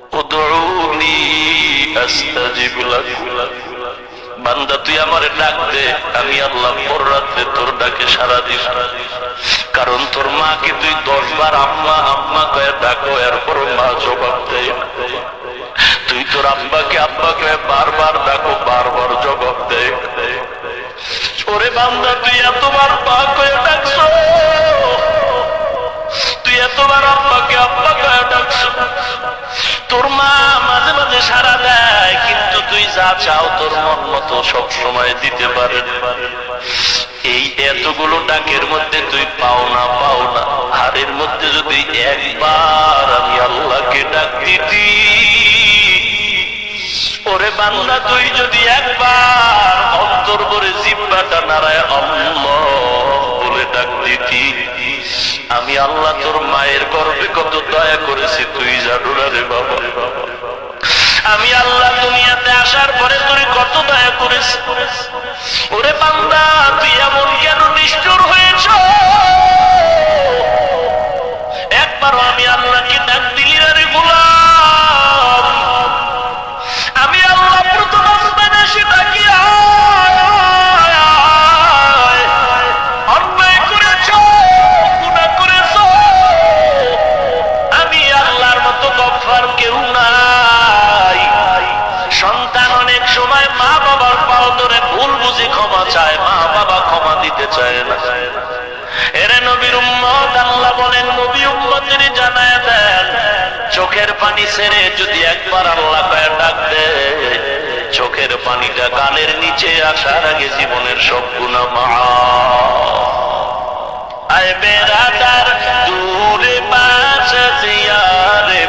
উদউনি আস্তাজিব লাক। বান্দা তুই আমারে ডাক দে, আমি আল্লাহ পর রাতে তোর ডাকে সাড়া দিব। কারণ তোর মাকে তুই 10 বার আম্মা আম্মা কয়ে ডাকো, এরপর মা জবাব দেয়। তুই তোর আব্বাকে আব্বা কয়ে বারবার ডাকো, বারবার জবাব দেয়। ওরে বান্দা তুই এতবার পা কয়ে ডাকছো, তুই এতবার আব্বাকে আব্বা কয়ে ডাকছো, তোর মা মাঝে মাঝে সাড়া দেয়, কিন্তু তুই যা চাও তোর মন মতো সব সময় দিতে পারে। এই এতগুলো ডাকের মধ্যে তুই পাও না হারের মধ্যে যদি একবার আমি আল্লাহকে ডাক দিতি, ওরে বান্দা তুই যদি একবার অন্তর করে জিহ্বাটা নাড়ায় আল্লাহ বলে ডাক দিতি, আমি আল্লাহ তোর মায়ের গর্ভে কত দয়া করেছি তুই জানো না রে বাবা। আমি আল্লাহ দুনিয়াতে আসার পরে তুই কত দয়া করেছি। ওরে বান্দা তুই এমন কেন নিষ্ঠুর হয়েছ? একবারও আমি আল্লাহকে ডাক দিলি না রে গোলাম। আমি আল্লাহ প্রথম আসমানে এসে ডাকি অন্যায় করেছ, গুনাহ করেছ, আমি আল্লাহর মতো গফফার কেউ নাই। সন্তান অনেক সময় মা বাবার পাও ধরে ভুল বুঝি ক্ষমা চায়, মা বাবা ক্ষমা দিতে চায় না। এরে নবীর উম্মত, আল্লাহ বলেন নবী উম্মতের জানায় দেন, চোখের পানি ছেড়ে যদি একবার আল্লাহ কয়ে ডাক দে, চোখের পানিটা কানের নিচে আসার আগে জীবনের সব গুনাহ মাফ। আয় বেরাদার দূরে পাশে জিয়ারে